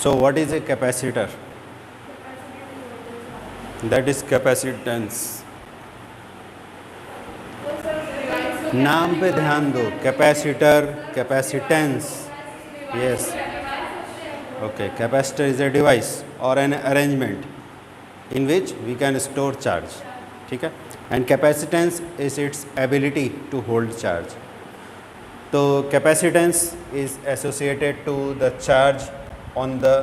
So what is a capacitor? That is capacitance. नाम पे ध्यान दो, capacitor, capacitance. Yes. Okay, capacitor is a device or an arrangement in which we can store charge. ठीक है. And capacitance is its ability to hold charge. तो capacitance is associated to the charge on the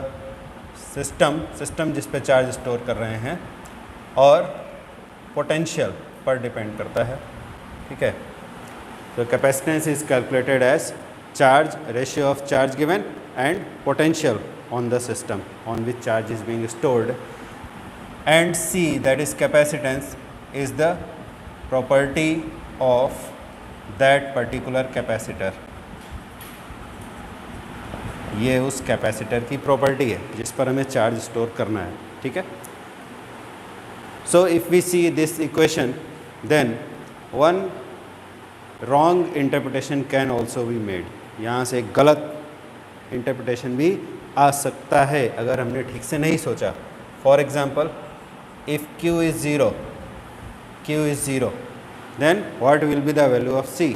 system जिस पे charge store कर रहे हैं, और potential पर डिपेंड करता है. ठीक है. तो capacitance is calculated as charge, ratio of charge given and potential on the system on which charge is being stored. And C, that is capacitance, is the property of that particular capacitor. ये उस capacitor की property है जिस पर हमें charge store करना है. ठीक है. So if we see this equation, then one wrong interpretation can also be made. यहाँ से एक गलत इंटरप्रिटेशन भी आ सकता है अगर हमने ठीक से नहीं सोचा. For example, if Q is zero, then what will be the value of C?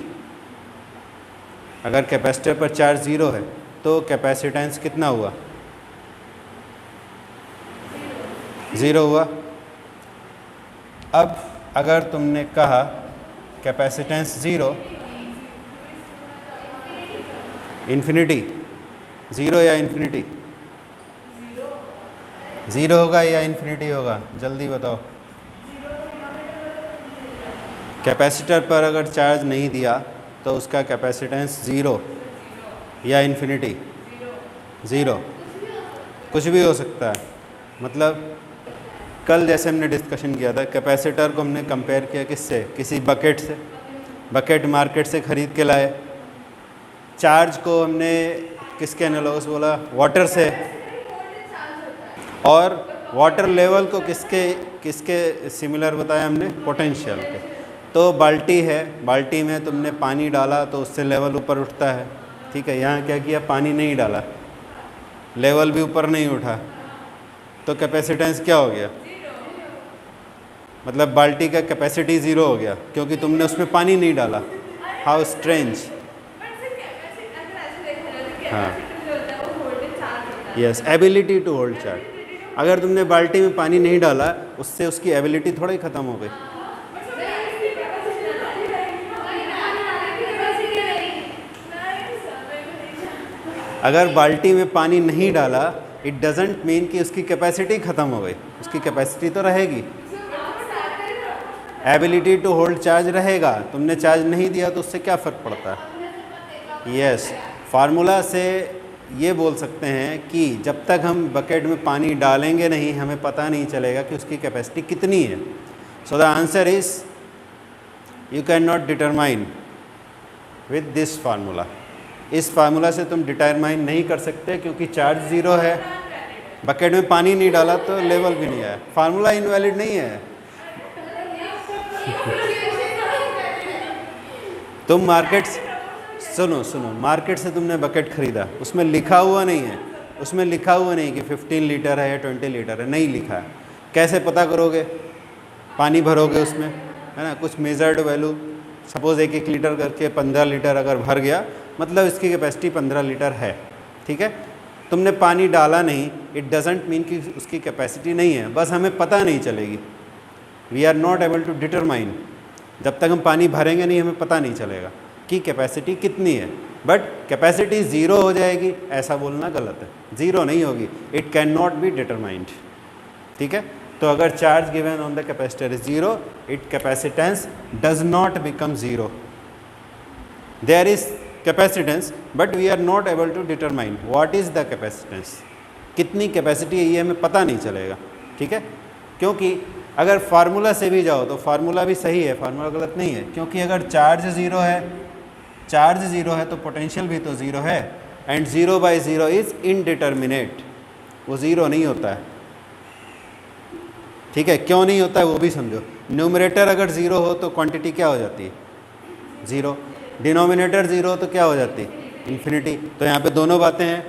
अगर कैपेसिटर पर चार्ज ज़ीरो है तो कैपेसिटेंस कितना हुआ? ज़ीरो हुआ. अब अगर तुमने कहा कैपेसिटेंस ज़ीरो, इन्फिनिटी, ज़ीरो या इन्फिनिटी? ज़ीरो होगा या इन्फिनिटी होगा? जल्दी बताओ. कैपेसिटर पर अगर चार्ज नहीं दिया तो उसका कैपेसिटेंस ज़ीरो या इन्फिनिटी? ज़ीरो. कुछ भी हो सकता है. मतलब कल जैसे हमने डिस्कशन किया था, कैपेसिटर को हमने कंपेयर किया किससे? किसी बकेट से. बकेट मार्केट से ख़रीद के लाए. चार्ज को हमने किसके एनालॉगस बोला? वाटर से. और वाटर लेवल को किसके सिमिलर बताया हमने? पोटेंशियल के. तो बाल्टी है, बाल्टी में तुमने पानी डाला तो उससे लेवल ऊपर उठता है. ठीक है. यहाँ क्या किया? पानी नहीं डाला, लेवल भी ऊपर नहीं उठा, तो कैपेसिटेंस क्या हो गया? मतलब बाल्टी का कैपेसिटी ज़ीरो हो गया क्योंकि तुमने उसमें पानी नहीं डाला. How strange. हाँ, yes, ability to hold charge. अगर तुमने बाल्टी में पानी नहीं डाला, उससे उसकी एबिलिटी थोड़ा ही ख़त्म हो गई. अगर बाल्टी में पानी नहीं डाला, इट डजेंट मीन कि उसकी कैपेसिटी ख़त्म हो गई. उसकी कैपेसिटी तो रहेगी, एबिलिटी टू होल्ड चार्ज रहेगा. तुमने चार्ज नहीं दिया तो उससे क्या फ़र्क पड़ता है? यस, फार्मूला से ये बोल सकते हैं कि जब तक हम बकेट में पानी डालेंगे नहीं, हमें पता नहीं चलेगा कि उसकी कैपेसिटी कितनी है. So the answer is you can not determine with this formula. इस फार्मूला से तुम डिटरमाइन नहीं कर सकते क्योंकि चार्ज ज़ीरो है, बकेट में पानी नहीं डाला तो लेवल भी नहीं आया. फार्मूला इनवैलिड नहीं है. तुम मार्केट, सुनो, मार्केट से तुमने बकेट ख़रीदा, उसमें लिखा हुआ नहीं है, उसमें लिखा हुआ नहीं कि 15 लीटर है या 20 लीटर है, नहीं लिखा है. कैसे पता करोगे? पानी भरोगे उसमें, है ना. कुछ मेजर्ड वैल्यू, सपोज़ 1 लीटर करके 15 लीटर अगर भर गया, मतलब इसकी कैपेसिटी 15 लीटर है. ठीक है. तुमने पानी डाला नहीं, इट डजेंट मीन कि उसकी कैपेसिटी नहीं है. बस हमें पता नहीं चलेगी. We are not able to determine. जब तक हम पानी भरेंगे नहीं, हमें पता नहीं चलेगा कि कैपेसिटी कितनी है. बट कैपेसिटी ज़ीरो हो जाएगी ऐसा बोलना गलत है. ज़ीरो नहीं होगी. It cannot be determined. ठीक है. तो अगर charge given on the capacitor is zero, it capacitance does not become zero. There is capacitance but we are not able to determine what is the capacitance. कितनी capacity है ये हमें पता नहीं चलेगा. ठीक है. क्योंकि अगर फार्मूला से भी जाओ तो फार्मूला भी सही है, फार्मूला गलत नहीं है. क्योंकि अगर चार्ज ज़ीरो है तो पोटेंशियल भी तो ज़ीरो है. And 0/0 is indeterminate. वो ज़ीरो नहीं होता है. ठीक है. क्यों नहीं होता है वो भी समझो. न्यूमरेटर अगर ज़ीरो हो तो क्वांटिटी क्या हो जाती है? ज़ीरो. डिनोमिनेटर ज़ीरो हो तो क्या हो जाती है? इन्फिनिटी. तो यहाँ पे दोनों बातें हैं.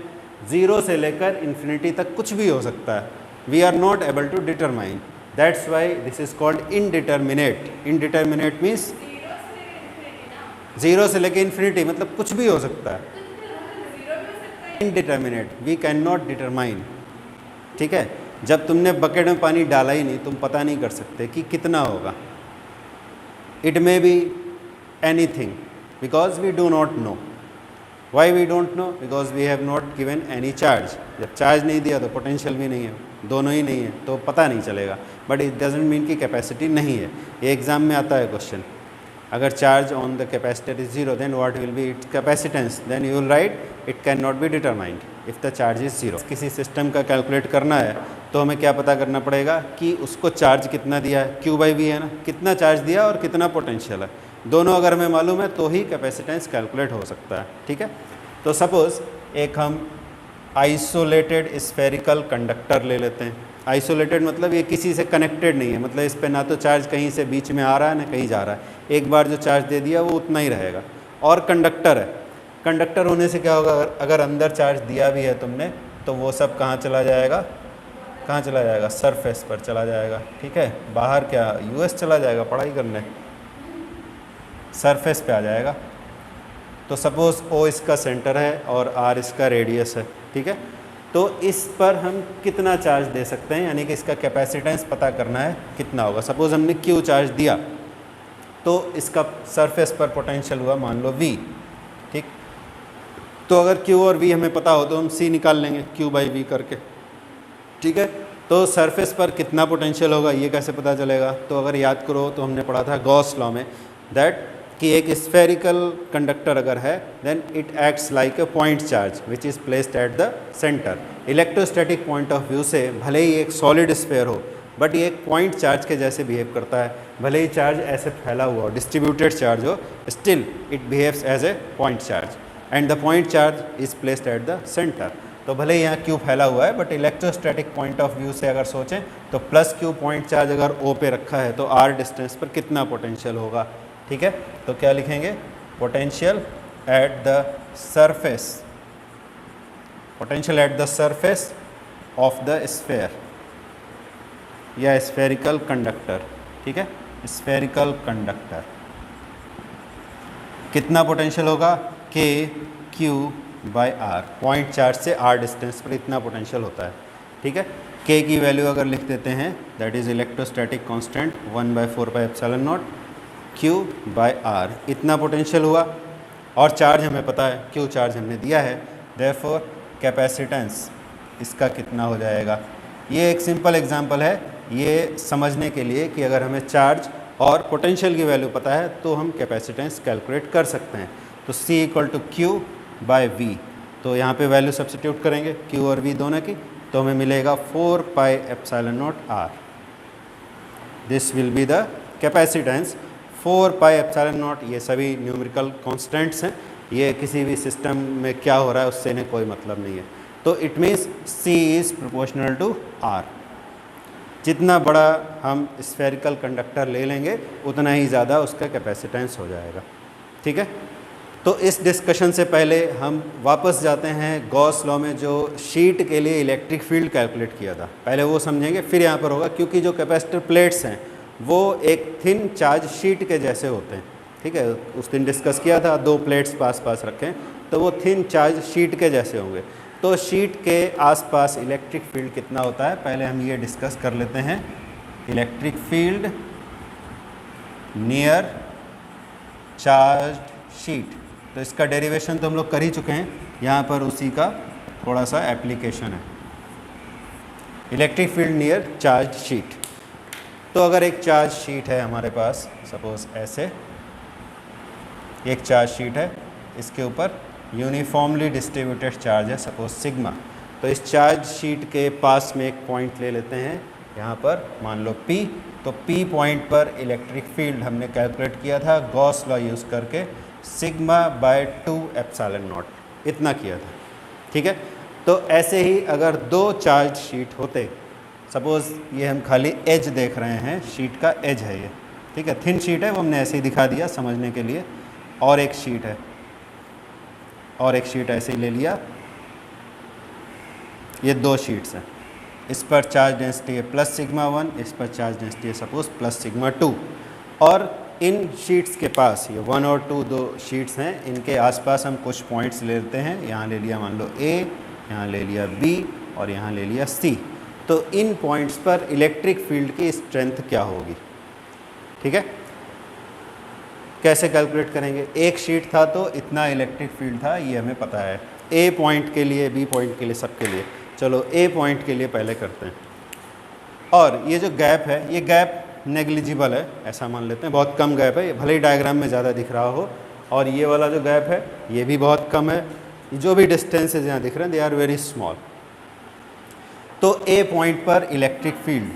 ज़ीरो से लेकर इन्फिनिटी तक कुछ भी हो सकता है. We are not able to determine. That's why this is called indeterminate. Indeterminate means zero से लेकर इन्फिनिटी, मतलब कुछ भी हो सकता है. Indeterminate, we cannot determine. ठीक है, जब तुमने बकेट में पानी डाला ही नहीं, तुम पता नहीं कर सकते कि कितना होगा. It may be anything because we do not know. Why we don't know? Because we have not given any charge. जब चार्ज नहीं दिया तो पोटेंशियल भी नहीं है, दोनों ही नहीं है, तो पता नहीं चलेगा. बट इट डजेंट मीन कि कैपेसिटी नहीं है. ये एग्जाम में आता है क्वेश्चन. अगर charge on the capacitor is zero, then what will be its capacitance? Then you will write it cannot be determined if the charge is zero. किसी system का कैलकुलेट करना है तो हमें क्या पता करना पड़ेगा कि उसको चार्ज कितना दिया है. Q बाई वी है ना, कितना चार्ज दिया और कितना पोटेंशियल है, दोनों अगर हमें मालूम है तो ही कैपेसिटेंस कैलकुलेट हो सकता है. ठीक है, तो सपोज़ एक हम आइसोलेटेड स्फेरिकल कंडक्टर ले लेते हैं. आइसोलेटेड मतलब ये किसी से कनेक्टेड नहीं है, मतलब इस पे ना तो चार्ज कहीं से बीच में आ रहा है ना कहीं जा रहा है. एक बार जो चार्ज दे दिया वो उतना ही रहेगा. और कंडक्टर है. कंडक्टर होने से क्या होगा, अगर अंदर चार्ज दिया भी है तुमने तो वो सब कहाँ चला जाएगा, कहाँ चला जाएगा? सरफेस पर चला जाएगा. ठीक है, बाहर क्या US चला जाएगा पढ़ाई करने, सरफेस पे आ जाएगा. तो सपोज़ O इसका सेंटर है और R इसका रेडियस है. ठीक है, तो इस पर हम कितना चार्ज दे सकते हैं, यानी कि इसका कैपेसिटेंस पता करना है कितना होगा. सपोज़ हमने Q चार्ज दिया तो इसका सरफेस पर पोटेंशियल हुआ मान लो V. ठीक, तो अगर Q और V हमें पता हो तो हम C निकाल लेंगे Q बाई V करके. ठीक है, तो सरफेस पर कितना पोटेंशियल होगा ये कैसे पता चलेगा? तो अगर याद करो तो हमने पढ़ा था गॉस लॉ में दैट कि एक स्फेरिकल कंडक्टर अगर है then it acts like a point charge which is placed at the centre. Electrostatic point of view से भले ही एक सॉलिड स्फेयर हो बट ये एक पॉइंट चार्ज के जैसे बिहेव करता है. भले ही चार्ज ऐसे फैला हुआ हो, डिस्ट्रीब्यूटेड चार्ज हो, still it behaves as a point charge and the point charge is placed at the centre. तो भले ही यहाँ Q फैला हुआ है but electrostatic point of view से अगर सोचें तो प्लस Q पॉइंट चार्ज अगर O पे रखा है तो R डिस्टेंस पर कितना पोटेंशियल होगा. ठीक है, तो क्या लिखेंगे? Potential at the surface, potential at the surface of the sphere या स्फेरिकल कंडक्टर. ठीक है, स्फेरिकल कंडक्टर कितना पोटेंशियल होगा? K Q by R. Point charge से R डिस्टेंस पर इतना पोटेंशियल होता है. ठीक है, K की वैल्यू अगर लिख देते हैं that is electrostatic constant 1/4πε0 Q by R. इतना पोटेंशियल हुआ और चार्ज हमें पता है Q चार्ज हमने दिया है. देयरफॉर कैपेसिटेंस इसका कितना हो जाएगा? ये एक सिंपल एग्जांपल है ये समझने के लिए कि अगर हमें चार्ज और पोटेंशियल की वैल्यू पता है तो हम कैपेसिटेंस कैलकुलेट कर सकते हैं. तो C equal to Q by V. तो यहाँ पे वैल्यू सब्सिट्यूट करेंगे Q और V दोनों की, तो हमें मिलेगा 4πε0 R. This will be the capacitance. 4πε0 ये सभी न्यूमेरिकल कॉन्स्टेंट्स हैं, ये किसी भी सिस्टम में क्या हो रहा है उससे इन्हें कोई मतलब नहीं है. तो it means C is proportional to R. जितना बड़ा हम स्फेरिकल कंडक्टर ले लेंगे उतना ही ज़्यादा उसका कैपेसिटेंस हो जाएगा. ठीक है, तो इस डिस्कशन से पहले हम वापस जाते हैं गॉस लॉ में जो शीट के लिए इलेक्ट्रिक फील्ड कैलकुलेट किया था. पहले वो समझेंगे फिर यहाँ पर होगा, क्योंकि जो कैपेसिटर प्लेट्स हैं वो एक थिन चार्ज शीट के जैसे होते हैं. ठीक है, उस दिन डिस्कस किया था, दो प्लेट्स पास पास रखें तो वो थिन चार्ज शीट के जैसे होंगे. तो शीट के आसपास इलेक्ट्रिक फील्ड कितना होता है पहले हम ये डिस्कस कर लेते हैं. Electric field near charged sheet. तो इसका डेरिवेशन तो हम लोग कर ही चुके हैं, यहाँ पर उसी का थोड़ा सा एप्लीकेशन है. Electric field near charge sheet. तो अगर एक चार्ज शीट है हमारे पास, सपोज ऐसे एक चार्ज शीट है, इसके ऊपर यूनिफॉर्मली डिस्ट्रीब्यूटेड चार्ज है सपोज सिग्मा. तो इस चार्ज शीट के पास में एक पॉइंट ले लेते हैं यहाँ पर मान लो P. तो P पॉइंट पर इलेक्ट्रिक फील्ड हमने कैलकुलेट किया था गॉस लॉ यूज़ करके सिग्मा बाय 2ε0 इतना किया था. ठीक है, तो ऐसे ही अगर दो चार्ज शीट होते, सपोज़ ये हम खाली एज देख रहे हैं, शीट का एज है ये. ठीक है, थिन शीट है वो हमने ऐसे ही दिखा दिया समझने के लिए. और एक शीट है और एक शीट ऐसे ही ले लिया ये दो शीट्स हैं, इस पर चार्ज डेंसिटी है प्लस सिग्मा 1, इस पर चार्ज डेंसिटी है सपोज प्लस सिग्मा 2, और इन शीट्स के पास ये 1 और 2 दो शीट्स हैं, इनके आसपास हम कुछ पॉइंट्स ले लेते हैं। यहाँ ले लिया मान लो A, यहाँ ले लिया B और यहाँ ले लिया C। तो इन पॉइंट्स पर इलेक्ट्रिक फील्ड की स्ट्रेंथ क्या होगी, ठीक है। कैसे कैलकुलेट करेंगे, एक शीट था तो इतना इलेक्ट्रिक फील्ड था, ये हमें पता है। A पॉइंट के लिए, B पॉइंट के लिए, सबके लिए। चलो A पॉइंट के लिए पहले करते हैं। और ये जो गैप है, ये गैप नेग्लिजिबल है, ऐसा मान लेते हैं, बहुत कम गैप है, भले ही डायग्राम में ज़्यादा दिख रहा हो। और ये वाला जो गैप है ये भी बहुत कम है, जो भी डिस्टेंसेज यहाँ दिख रहे हैं दे आर वेरी स्मॉल। तो A पॉइंट पर इलेक्ट्रिक फील्ड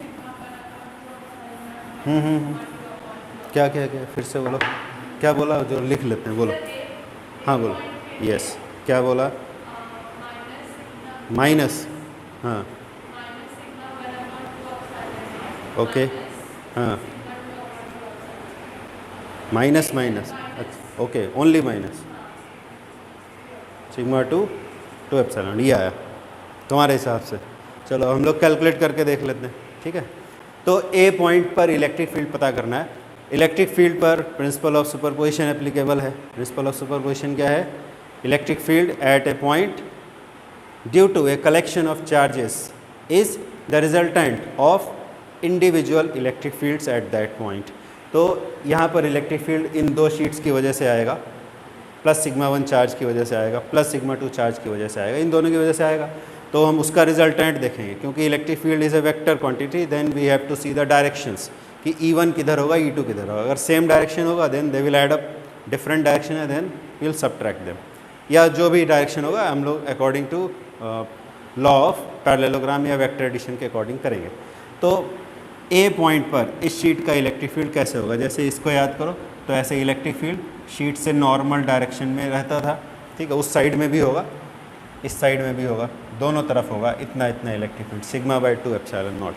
क्या क्या क्या फिर से बोलो, क्या बोला, जो लिख लेते हैं बोलो। हाँ बोलो, यस, क्या बोला, माइनस, हाँ ओके, हाँ माइनस माइनस, अच्छा okay, only minus sigma 2 epsilon, ये आया तुम्हारे हिसाब से। चलो हम लोग कैलकुलेट करके देख लेते हैं, ठीक है। तो A पॉइंट पर इलेक्ट्रिक फील्ड पता करना है। इलेक्ट्रिक फील्ड पर प्रिंसिपल ऑफ सुपरपोजिशन एप्लीकेबल है। प्रिंसिपल ऑफ सुपरपोजिशन क्या है, electric field at a point due to a collection of charges is the resultant of individual electric fields at that point. तो यहाँ पर इलेक्ट्रिक फील्ड इन दो sheets की वजह से आएगा, प्लस सिग्मा 1 चार्ज की वजह से आएगा, प्लस सिग्मा 2 चार्ज की वजह से आएगा, इन दोनों की वजह से आएगा। तो हम उसका रिजल्टेंट देखेंगे, क्योंकि electric field is a vector quantity, then we have to see the directions कि E1 किधर होगा, E2 किधर होगा। अगर सेम डायरेक्शन होगा then they will add up, different direction है देन विल सबट्रैक्ट देम, या जो भी डायरेक्शन होगा हम लोग according to law of parallelogram या वेक्टर एडिशन के अकॉर्डिंग करेंगे। तो A पॉइंट पर इस शीट का इलेक्ट्रिक फील्ड कैसे होगा, जैसे इसको याद करो तो ऐसे इलेक्ट्रिक फील्ड शीट से नॉर्मल डायरेक्शन में रहता था, ठीक है, उस साइड में भी होगा, इस साइड में भी होगा, दोनों तरफ होगा इतना इतना electric field sigma bye 2 epsilon not.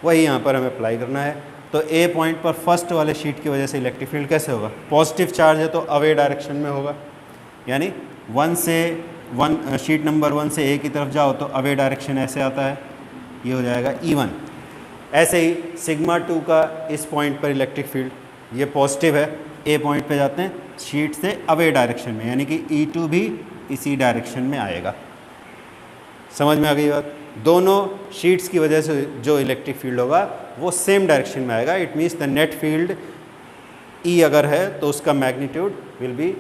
वही यहाँ पर हमें अप्लाई करना है। तो A पॉइंट पर फर्स्ट वाले शीट की वजह से इलेक्ट्रिक फील्ड कैसे होगा, पॉजिटिव चार्ज है तो अवे डायरेक्शन में होगा, यानी 1 से 1 शीट नंबर 1 से A की तरफ जाओ तो अवे डायरेक्शन ऐसे आता है, ये हो जाएगा E1। ऐसे ही सिग्मा 2 का इस पॉइंट पर इलेक्ट्रिक फील्ड ये पॉजिटिव है, A पॉइंट पे जाते हैं शीट से अवे डायरेक्शन में, यानी कि E2 भी इसी डायरेक्शन में आएगा। समझ में आ गई बात, दोनों शीट्स की वजह से जो इलेक्ट्रिक फील्ड होगा वो सेम डायरेक्शन में आएगा। It means the net field E अगर है तो उसका magnitude will be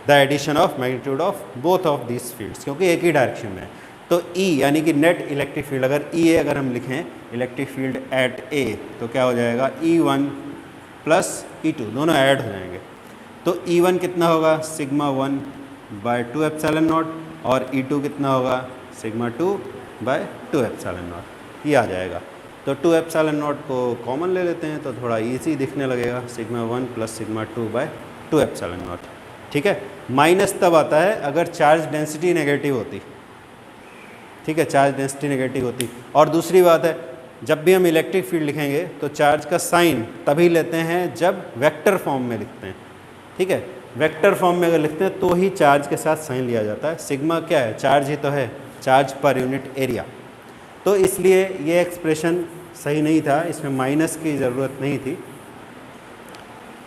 the addition of magnitude of both of these fields, क्योंकि एक ही डायरेक्शन में है। तो E यानी कि नेट इलेक्ट्रिक फील्ड, अगर EA अगर हम लिखें इलेक्ट्रिक फील्ड एट A तो क्या हो जाएगा, E1 प्लस E2 दोनों ऐड हो जाएंगे। तो E1 कितना होगा, सिग्मा 1 बाय 2 एप्सिलॉन नॉट, और E2 कितना होगा, सिग्मा 2 बाय 2 एप्सिलॉन नॉट, ये आ जाएगा। तो 2 एप्सिलॉन नॉट को कॉमन ले लेते हैं तो थोड़ा ईजी दिखने लगेगा, sigma 1 plus sigma 2 by 2 epsilon naught, ठीक है। माइनस तब आता है अगर चार्ज डेंसिटी नेगेटिव होती, ठीक है, चार्ज डेंसिटी नेगेटिव होती। और दूसरी बात है, जब भी हम इलेक्ट्रिक फील्ड लिखेंगे तो चार्ज का साइन तभी लेते हैं जब वेक्टर फॉर्म में लिखते हैं, ठीक है। वेक्टर फॉर्म में अगर लिखते हैं तो ही चार्ज के साथ साइन लिया जाता है। सिग्मा क्या है, चार्ज ही तो है, चार्ज पर यूनिट एरिया। तो इसलिए ये एक्सप्रेशन सही नहीं था, इसमें माइनस की ज़रूरत नहीं थी,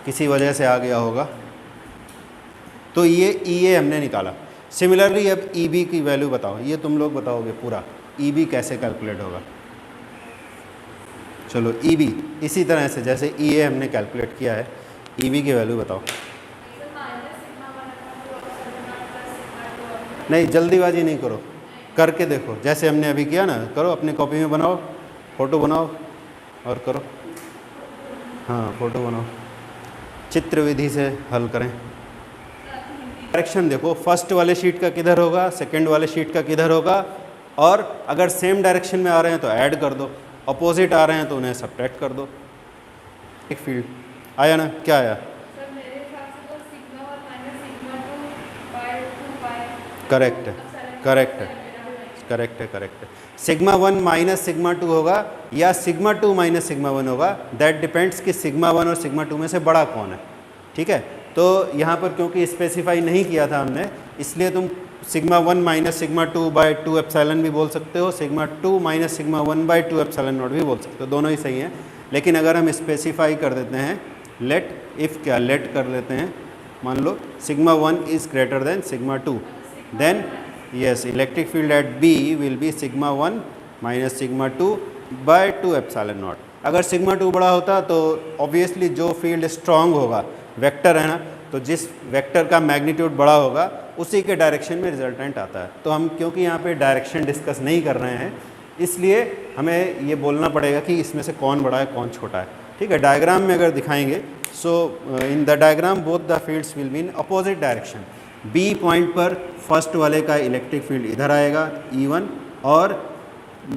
किसी वजह से आ गया होगा। तो ये EA हमने निकाला। सिमिलरली अब EB की वैल्यू बताओ, ये तुम लोग बताओगे पूरा EB कैसे कैलकुलेट होगा। चलो EB इसी तरह से जैसे EA हमने कैलकुलेट किया है, EB की वैल्यू बताओ। नहीं जल्दीबाजी नहीं करो, करके देखो, जैसे हमने अभी किया ना, करो अपनी कॉपी में बनाओ, फ़ोटो बनाओ और करो। हाँ फ़ोटो बनाओ, चित्र विधि से हल करें। डायरेक्शन देखो, फर्स्ट वाले शीट का किधर होगा, सेकंड वाले शीट का किधर होगा, और अगर सेम डायरेक्शन में आ रहे हैं तो ऐड कर दो, अपोजिट आ रहे हैं तो उन्हें सब्ट्रैक्ट कर दो। एक फील्ड आया ना, क्या आया, करेक्ट है, करेक्ट है, करेक्ट है, करेक्ट है। सिग्मा 1 माइनस सिग्मा 2 होगा या सिग्मा 2 माइनस सिग्मा 1 होगा, दैट डिपेंड्स कि सिग्मा 1 और सिग्मा 2 में से बड़ा कौन है, ठीक है। तो यहाँ पर क्योंकि स्पेसिफाई नहीं किया था हमने, इसलिए तुम sigma 1 minus sigma 2 by 2 epsilon भी बोल सकते हो, sigma 2 minus sigma 1 by 2 epsilon naught भी बोल सकते हो, दोनों ही सही हैं। लेकिन अगर हम स्पेसिफाई कर देते हैं लेट, इफ़ क्या लेट कर लेते हैं, मान लो sigma 1 is greater than sigma 2, then yes electric field at B will be sigma 1 minus sigma 2 by 2 epsilon naught. अगर सिग्मा 2 बड़ा होता तो ऑब्वियसली जो फील्ड स्ट्रांग होगा, वेक्टर है ना, तो जिस वेक्टर का मैग्नीट्यूड बड़ा होगा उसी के डायरेक्शन में रिजल्टेंट आता है। तो हम क्योंकि यहाँ पे डायरेक्शन डिस्कस नहीं कर रहे हैं, इसलिए हमें ये बोलना पड़ेगा कि इसमें से कौन बड़ा है कौन छोटा है। ठीक है, डायग्राम में अगर दिखाएंगे, so in the diagram both the fields will be in opposite direction. B point पर फर्स्ट वाले का इलेक्ट्रिक फील्ड इधर आएगा E1, और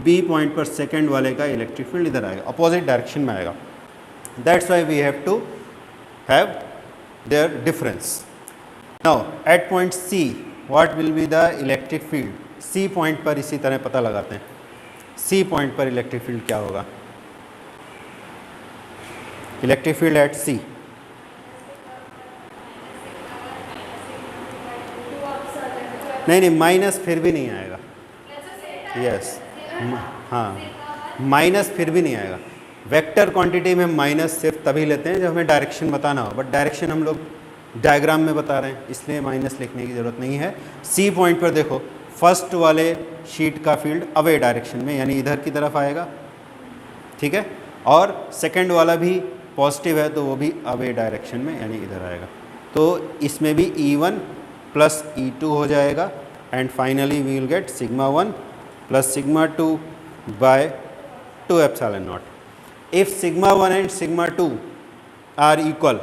बी पॉइंट पर सेकेंड वाले का इलेक्ट्रिक फील्ड इधर आएगा, अपोजिट डायरेक्शन में आएगा। That's why we have to have their difference. Now at point C what will be the electric field? C point पर इसी तरह पता लगाते हैं, C point पर इलेक्ट्रिक फील्ड क्या होगा। इलेक्ट्रिक फील्ड एट C, नहीं माइनस फिर भी नहीं आएगा, यस हाँ माइनस फिर भी नहीं आएगा। वेक्टर क्वांटिटी में माइनस सिर्फ तभी लेते हैं जब हमें डायरेक्शन बताना हो, बट डायरेक्शन हम लोग डायग्राम में बता रहे हैं, इसलिए माइनस लिखने की ज़रूरत नहीं है। सी पॉइंट पर देखो, फर्स्ट वाले शीट का फील्ड अवे डायरेक्शन में यानी इधर की तरफ आएगा, ठीक है, और सेकंड वाला भी पॉजिटिव है तो वो भी अवे डायरेक्शन में यानी इधर आएगा। तो इसमें भी E1 प्लस E2 हो जाएगा, and finally we will get sigma 1 plus sigma 2 by 2 epsilon naught. If sigma 1 and sigma 2 are equal,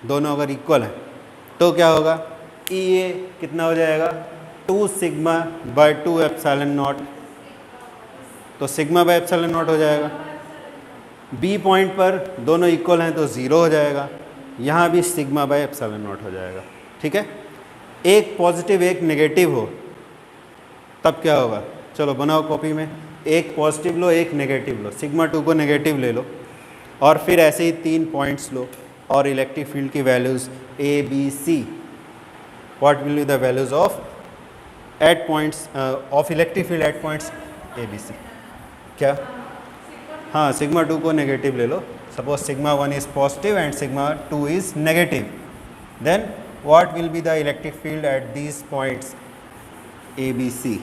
दोनों अगर इक्वल हैं तो क्या होगा, EA कितना हो जाएगा 2 सिग्मा बाय 2 एप्सिलॉन नॉट, तो सिग्मा बाय एप्सिलॉन नॉट हो जाएगा। बी पॉइंट पर दोनों इक्वल हैं तो 0 हो जाएगा, यहाँ भी सिग्मा बाय एप्सिलॉन नॉट हो जाएगा। ठीक है, एक पॉजिटिव एक नेगेटिव हो तब क्या होगा, चलो बनाओ कॉपी में, एक पॉजिटिव लो एक नेगेटिव लो, सिग्मा 2 को नेगेटिव ले लो, और फिर ऐसे ही 3 पॉइंट्स लो और इलेक्ट्रिक फील्ड की values A B C, what will be the values of at points of electric field at points A B C। क्या, हाँ सिग्मा 2 को नेगेटिव ले लो, suppose sigma 1 is positive and sigma 2 is negative, then what will be the electric field at these points A B C।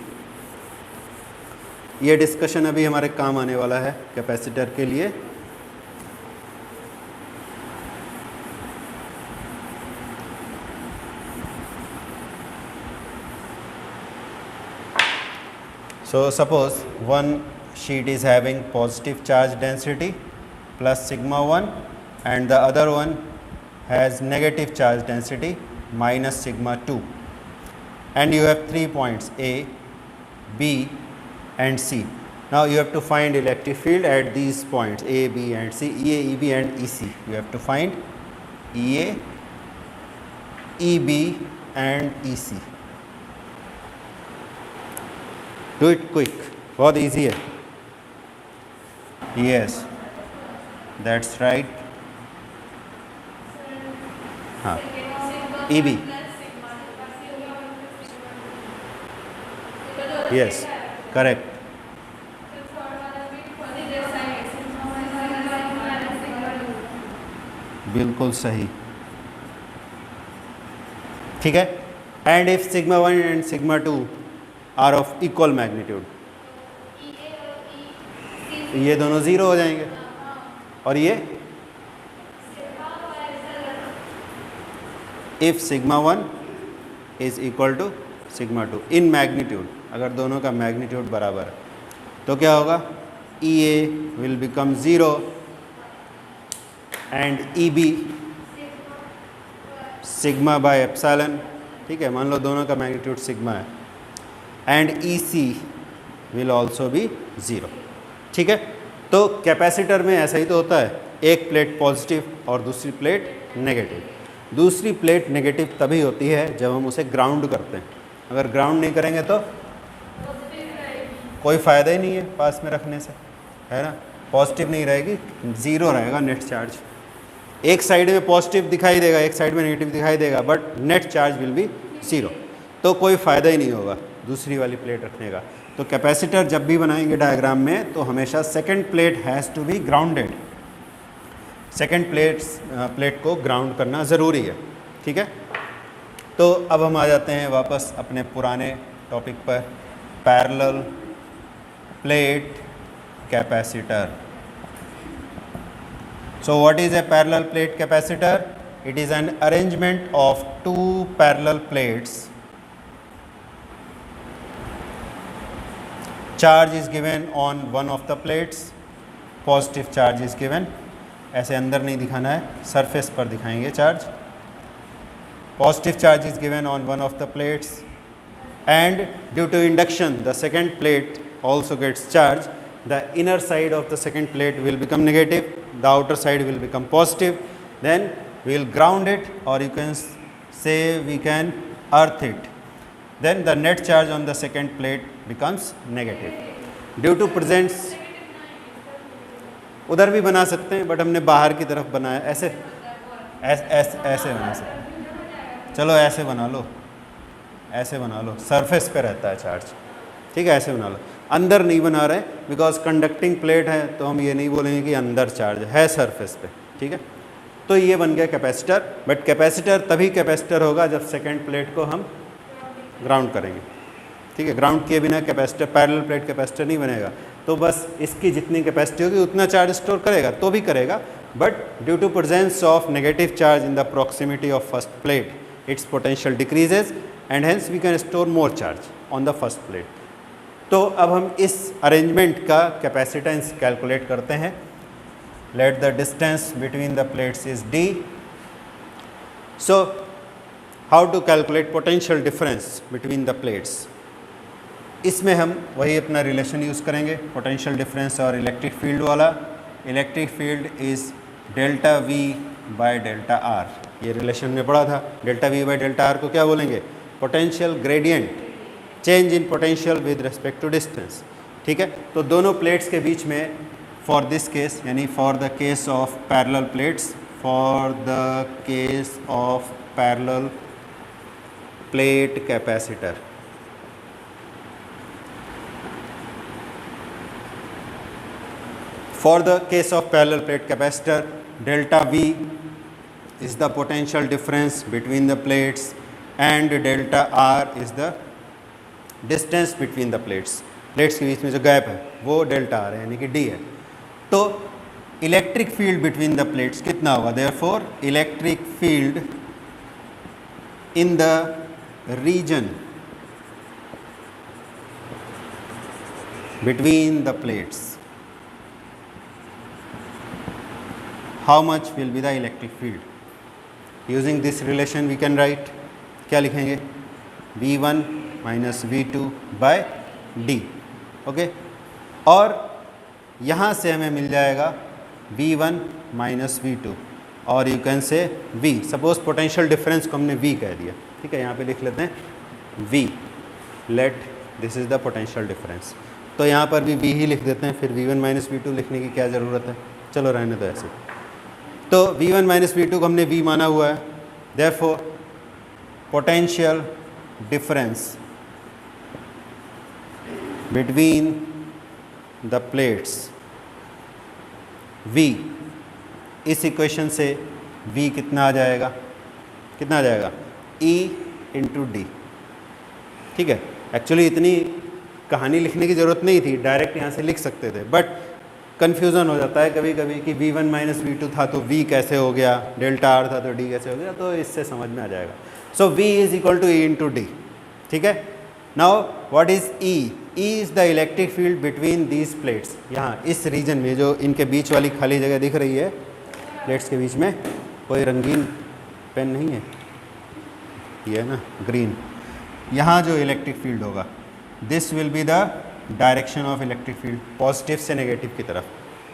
ये discussion अभी हमारे काम आने वाला है कैपेसिटर के लिए। So suppose one sheet is having positive charge density plus sigma 1 and the other one has negative charge density minus sigma 2, and you have 3 points A, B and C. Now you have to find electric field at these points A, B and C, EA, EB and EC. You have to find EA, EB and EC. Do it quick, बहुत easy है। Yes, that's right. हाँ, EB. Yes, correct. बिल्कुल सही, ठीक है। And if sigma 1 and sigma 2 are of equal magnitude, ये दोनों 0 हो जाएंगे, और ये if sigma 1 is equal to sigma 2 in magnitude, अगर दोनों का मैग्नीट्यूड बराबर है तो क्या होगा, EA will become 0 and EB sigma by epsilon, ठीक है, मान लो दोनों का मैग्नीट्यूड सिग्मा है, and EC will also be 0। ठीक है, तो कैपेसिटर में ऐसा ही तो होता है, एक प्लेट पॉजिटिव और दूसरी प्लेट नेगेटिव। दूसरी प्लेट नेगेटिव तभी होती है जब हम उसे ग्राउंड करते हैं, अगर ग्राउंड नहीं करेंगे तो कोई फ़ायदा ही नहीं है पास में रखने से, है ना, पॉजिटिव नहीं रहेगी, 0 रहेगा नेट चार्ज। एक साइड में पॉजिटिव दिखाई देगा, एक साइड में नेगेटिव दिखाई देगा, but net charge will be 0। तो कोई फ़ायदा ही नहीं होगा दूसरी वाली प्लेट रखने का। तो कैपेसिटर जब भी बनाएंगे डायग्राम में तो हमेशा second plate has to be grounded, second plate को ग्राउंड करना ज़रूरी है, ठीक है। तो अब हम आ जाते हैं वापस अपने पुराने टॉपिक पर, parallel plate capacitor. So what is a parallel plate capacitor? It is an arrangement of two parallel plates. Charge is given on one of the plates, positive charge is given. ऐसे अंदर नहीं दिखाना है, surface पर दिखाएंगे charge. Positive charge is given on one of the plates, and due to induction the second plate also gets charged. The inner side of the second plate will become negative, the outer side will become positive. Then we will ground it, or you can say we can earth it. Then the net charge on the second plate becomes negative. Due to presence, उधर भी बना सकते हैं but हमने बाहर की तरफ बनाया, ऐसे ऐसे बना सकते हैं। चलो ऐसे बना लो, ऐसे बना लो, सरफेस पे रहता है चार्ज, ठीक है, ऐसे बना लो। अंदर नहीं बना रहे बिकॉज कंडक्टिंग प्लेट है, तो हम ये नहीं बोलेंगे कि अंदर चार्ज है सरफेस पे, ठीक है। तो ये बन गया कैपेसिटर, बट कैपेसिटर तभी कैपेसिटर होगा जब सेकंड प्लेट को हम ग्राउंड करेंगे, ठीक है। ग्राउंड किए बिना कैपेसिटर, पैरेलल प्लेट कैपेसिटर नहीं बनेगा। तो बस इसकी जितनी कैपेसिटी होगी उतना चार्ज स्टोर करेगा तो भी करेगा, but due to presence of negative charge in the proximity of first plate its potential decreases and hence we can store more charge on the first plate. तो अब हम इस अरेंजमेंट का कैपेसिटेंस कैलकुलेट करते हैं। Let the distance between the plates is d। So how to calculate potential difference between the plates, इसमें हम वही अपना रिलेशन यूज़ करेंगे, पोटेंशियल डिफरेंस और इलेक्ट्रिक फील्ड वाला। Electric field is delta v by delta r, ये relation में पढ़ा था। Delta v by delta r को क्या बोलेंगे? Potential gradient, change in potential with respect to distance, ठीक है। तो दोनों प्लेट्स के बीच में फॉर दिस केस, यानी for the case of parallel plates, for the case of parallel plate capacitor, for the case of parallel plate capacitor, delta V is the potential difference between the plates and delta R is the distance between the plates. Plates के बीच में जो gap है वो delta R है, यानी कि D है। तो electric field between the plates कितना होगा? Therefore electric field in the region between the plates, how much will be the electric field? Using this relation we can write, क्या लिखेंगे? V1 minus V2 by D, okay. और यहाँ से हमें मिल जाएगा V1 minus V2, और you can say V। Suppose potential difference को हमने V कह दिया, ठीक है, यहाँ पे लिख लेते हैं V, let this is the potential difference. तो यहाँ पर भी V ही लिख देते हैं, फिर V1 minus V2 लिखने की क्या ज़रूरत है? चलो रहने दो ऐसे। तो V1 माइनस V2 को हमने V माना हुआ है, therefore potential difference between the plates V, इस इक्वेशन से V कितना आ जाएगा? कितना आ जाएगा? E इंटू डी, ठीक है। एक्चुअली इतनी कहानी लिखने की ज़रूरत नहीं थी, डायरेक्ट यहाँ से लिख सकते थे, बट कन्फ्यूज़न हो जाता है कभी कभी कि V1 माइनस V2 था तो V कैसे हो गया, डेल्टा R था तो D कैसे हो गया, तो इससे समझ में आ जाएगा। So V is equal to E into d, ठीक है। Now what is E? E is the electric field between these plates. यहाँ इस रीजन में जो इनके बीच वाली खाली जगह दिख रही है, प्लेट्स के बीच में कोई रंगीन पेन नहीं है, ये है ना ग्रीन, यहाँ जो इलेक्ट्रिक फील्ड होगा, this will be the direction of electric field, positive से नेगेटिव की तरफ,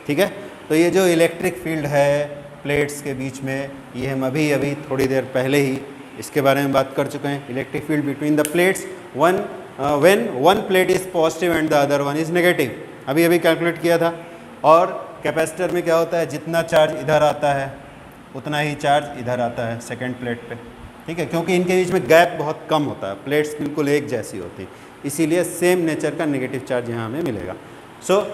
ठीक है। तो ये जो इलेक्ट्रिक फील्ड है प्लेट्स के बीच में, ये हम अभी थोड़ी देर पहले ही इसके बारे में बात कर चुके हैं। Electric field between the plates when one plate is positive and the other one is negative, अभी कैलकुलेट किया था। और कैपेसिटर में क्या होता है, जितना चार्ज इधर आता है उतना ही चार्ज इधर आता है सेकेंड प्लेट पे, ठीक है, क्योंकि इनके बीच में गैप बहुत कम होता है, प्लेट्स बिल्कुल एक जैसी होती है, इसीलिए सेम नेचर का नेगेटिव चार्ज यहाँ हमें मिलेगा. So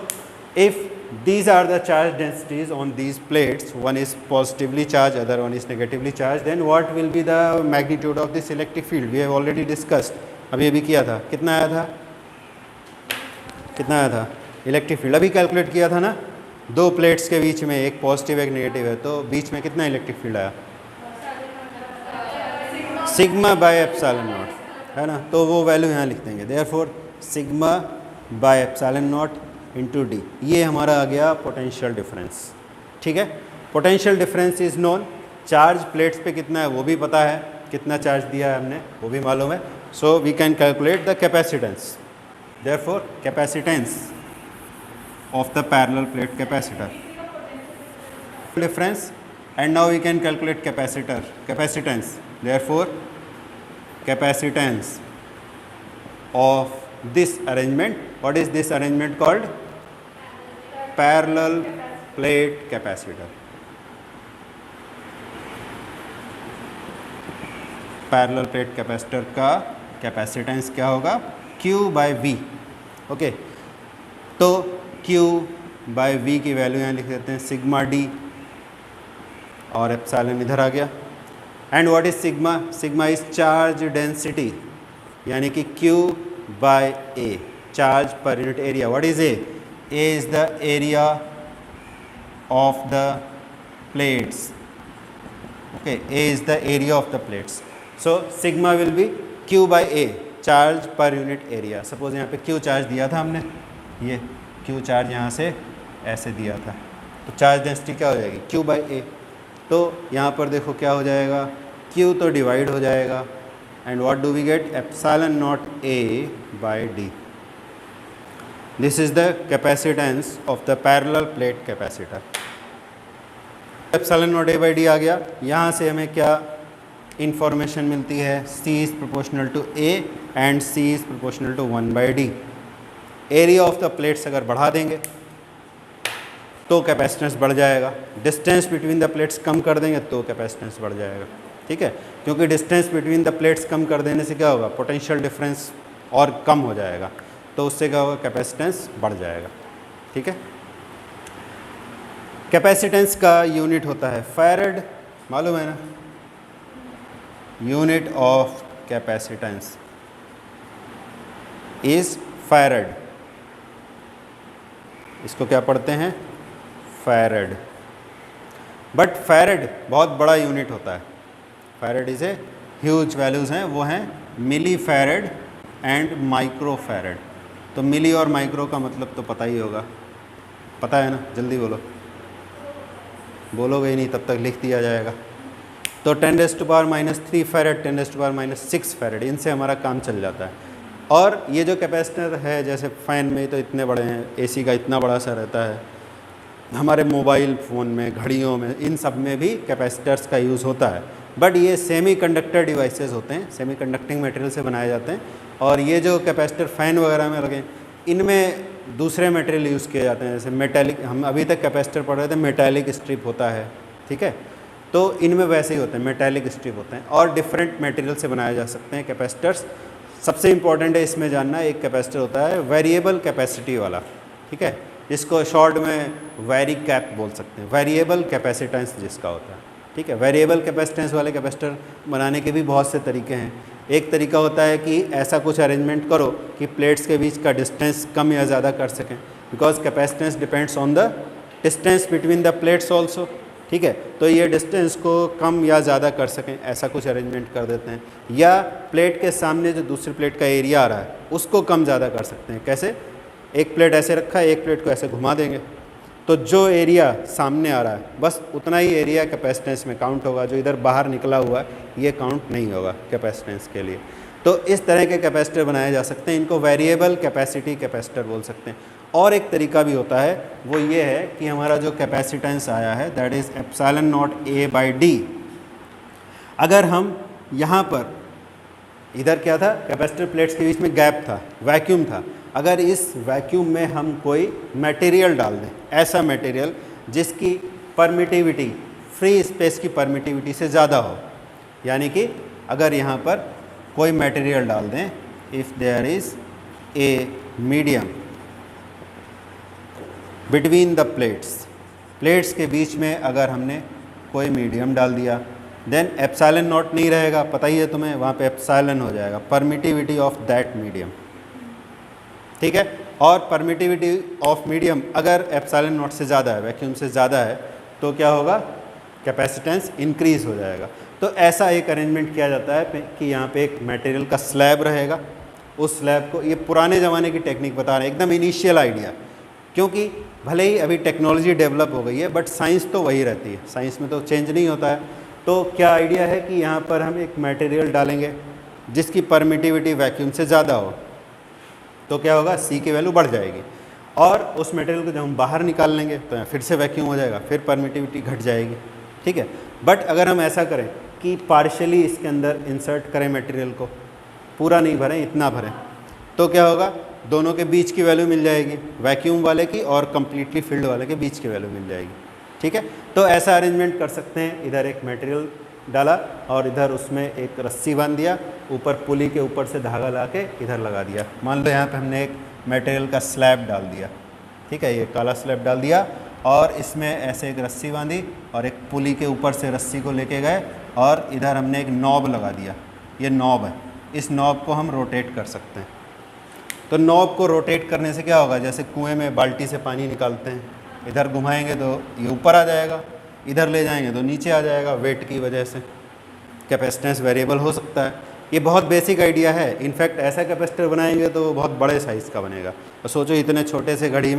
if these are the charge densities on these plates, one is positively charged, other one is negatively charged, then what will be the magnitude of this electric field? We have already discussed. अभी अभी किया था, कितना आया था, कितना आया था इलेक्ट्रिक फील्ड, अभी कैलकुलेट किया था ना. दो प्लेट्स के बीच में एक पॉजिटिव एक नेगेटिव है, तो बीच में कितना इलेक्ट्रिक फील्ड आया, सिग्मा बाय एप्सिलॉन नॉट, है ना. तो वो वैल्यू यहाँ लिख देंगे, therefore sigma by epsilon not into D. ये हमारा आ गया पोटेंशियल डिफरेंस. ठीक है, potential difference is known. Charge plates पे कितना है वो भी पता है, कितना चार्ज दिया है हमने वो भी मालूम है. So we can calculate the capacitance. Therefore capacitance of the parallel plate capacitor difference, and now we can calculate capacitance. Therefore capacitance of this arrangement. What is this arrangement called? Parallel plate capacitor. Parallel plate capacitor का capacitance क्या होगा, Q by we. Okay, तो Q by we की value यहाँ लिख देते हैं sigma D, और एप्सिलॉन इधर आ गया. And what is sigma? Sigma is charge density, यानी कि Q by A, charge per unit area. What is A? A is the area of the plates. Okay, A is the area of the plates. So sigma will be Q by A, charge per unit area. Suppose यहाँ पे Q charge दिया था हमने, ये Q charge यहाँ से ऐसे दिया था, तो चार्ज डेंसिटी क्या हो जाएगी, Q बाय A. तो यहाँ पर देखो क्या हो जाएगा, Q तो डिवाइड हो जाएगा, and what do we get? Epsilon naught A by D. This is the capacitance of the parallel plate capacitor. Epsilon naught A by D आ गया. यहाँ से हमें क्या इंफॉर्मेशन मिलती है, C is proportional to A and C is proportional to 1 by D. Area of the plates अगर बढ़ा देंगे तो कैपेसिटेंस बढ़ जाएगा, डिस्टेंस बिटवीन द प्लेट्स कम कर देंगे तो कैपेसिटेंस बढ़ जाएगा. ठीक है, क्योंकि डिस्टेंस बिटवीन द प्लेट्स कम कर देने से क्या होगा, पोटेंशियल डिफरेंस और कम हो जाएगा, तो उससे क्या होगा, कैपेसिटेंस बढ़ जाएगा. ठीक है, कैपेसिटेंस का यूनिट होता है फैरड, मालूम है ना. Unit of capacitance is farad. इसको क्या पढ़ते हैं, फैरड. बट फैरड बहुत बड़ा यूनिट होता है. Farad is a huge values हैं, वो हैं मिली फैरड एंड माइक्रो फैरड. तो मिली और माइक्रो का मतलब तो पता ही होगा, पता है ना, जल्दी बोलो. बोलोगे ही नहीं तब तक लिख दिया जाएगा. तो 10⁻³ फैरड, 10⁻⁶ फैरड, इनसे हमारा काम चल जाता है. और ये जो कैपेसिटर है, जैसे फ़ैन में तो इतने बड़े हैं, AC का इतना बड़ा सा रहता है, हमारे मोबाइल फ़ोन में, घड़ियों में, इन सब में भी कैपेसिटर्स का यूज़ होता है. बट ये सेमी कंडक्टर डिवाइसेस होते हैं, सेमी कंडक्टिंग मटेरियल से बनाए जाते हैं. और ये जो कैपेसिटर फ़ैन वगैरह में लगे, इनमें दूसरे मटेरियल यूज़ किए जाते हैं, जैसे मेटालिक. हम अभी तक कैपेसिटर पढ़ रहे थे, मेटालिक स्ट्रिप होता है. ठीक है, तो इनमें वैसे ही होते हैं, मेटालिक स्ट्रिप होते हैं, और डिफरेंट मटेरियल से बनाए जा सकते हैं कैपेसिटर्स. सबसे इम्पॉर्टेंट है इसमें जानना, एक कैपेसिटर होता है वेरिएबल कैपेसिटी वाला. ठीक है, जिसको शॉर्ट में वेरी कैप बोल सकते हैं, वेरिएबल कैपेसिटेंस जिसका होता है. ठीक है, वेरिएबल कैपेसिटेंस वाले कैपेसिटर बनाने के भी बहुत से तरीके हैं. एक तरीका होता है कि ऐसा कुछ अरेंजमेंट करो कि प्लेट्स के बीच का डिस्टेंस कम या ज़्यादा कर सकें, because capacitance depends on the distance between the plates also. ठीक है, तो ये डिस्टेंस को कम या ज़्यादा कर सकें, ऐसा कुछ अरेंजमेंट कर देते हैं. या प्लेट के सामने जो दूसरी प्लेट का एरिया आ रहा है उसको कम ज़्यादा कर सकते हैं. कैसे, एक प्लेट ऐसे रखा है, एक प्लेट को ऐसे घुमा देंगे, तो जो एरिया सामने आ रहा है बस उतना ही एरिया कैपेसिटेंस में काउंट होगा, जो इधर बाहर निकला हुआ है ये काउंट नहीं होगा कैपेसिटेंस के लिए. तो इस तरह के कैपेसिटर बनाए जा सकते हैं, इनको वेरिएबल कैपेसिटी कैपेसिटर बोल सकते हैं. और एक तरीका भी होता है, वो ये है कि हमारा जो कैपेसिटेंस आया है that is epsilon not A by D. अगर हम यहाँ पर, इधर क्या था, कैपेसिटर प्लेट्स के बीच में गैप था, वैक्यूम था, अगर इस वैक्यूम में हम कोई मटेरियल डाल दें, ऐसा मटेरियल जिसकी परमिटिविटी फ्री स्पेस की परमिटिविटी से ज़्यादा हो, यानी कि अगर यहाँ पर कोई मटेरियल डाल दें, if there is a medium between the plates के बीच में अगर हमने कोई मीडियम डाल दिया, देन एप्सिलॉन नॉट नहीं रहेगा, पता ही है तुम्हें, वहाँ पे एप्सिलॉन हो जाएगा, परमिटिविटी ऑफ दैट मीडियम, ठीक है। और परमिटिविटी ऑफ मीडियम अगर एप्सिलॉन नॉट से ज़्यादा है, वैक्यूम से ज़्यादा है, तो क्या होगा, कैपेसिटेंस इंक्रीज़ हो जाएगा। तो ऐसा एक अरेंजमेंट किया जाता है कि यहाँ पे एक मटेरियल का स्लैब रहेगा, उस स्लैब को, ये पुराने ज़माने की टेक्निक बता रहे हैं, एकदम इनिशियल आइडिया, क्योंकि भले ही अभी टेक्नोलॉजी डेवलप हो गई है बट साइंस तो वही रहती है, साइंस में तो चेंज नहीं होता है। तो क्या आइडिया है कि यहाँ पर हम एक मटेरियल डालेंगे जिसकी परमिटिविटी वैक्यूम से ज़्यादा हो, तो क्या होगा, सी की वैल्यू बढ़ जाएगी, और उस मटेरियल को जब हम बाहर निकाल लेंगे तो फिर से वैक्यूम हो जाएगा, फिर परमिटिविटी घट जाएगी, ठीक है। बट अगर हम ऐसा करें कि पार्शियली इसके अंदर इंसर्ट करें मटेरियल को, पूरा नहीं भरें, इतना भरें, तो क्या होगा, दोनों के बीच की वैल्यू मिल जाएगी, वैक्यूम वाले की और कम्प्लीटली फिल्ड वाले के बीच की वैल्यू मिल जाएगी, ठीक है। तो ऐसा अरेंजमेंट कर सकते हैं, इधर एक मटेरियल डाला और इधर उसमें एक रस्सी बांध दिया, ऊपर पुली के ऊपर से धागा ला के इधर लगा दिया। मान लो यहाँ पे हमने एक मटेरियल का स्लैब डाल दिया, ठीक है, ये काला स्लैब डाल दिया और इसमें ऐसे एक रस्सी बांधी और एक पुली के ऊपर से रस्सी को लेके गए और इधर हमने एक नॉब लगा दिया, ये नॉब है, इस नॉब को हम रोटेट कर सकते हैं। तो नॉब को रोटेट करने से क्या होगा, जैसे कुएं में बाल्टी से पानी निकालते हैं, इधर घुमाएंगे तो ये ऊपर आ जाएगा, इधर ले जाएंगे तो नीचे आ जाएगा, वेट की वजह से कैपेसिटेंस वेरिएबल हो सकता है। ये बहुत बेसिक आइडिया है, इनफैक्ट ऐसा कैपेसिटर बनाएंगे तो बहुत बड़े साइज़ का बनेगा। और सोचो इतने छोटे से घड़ी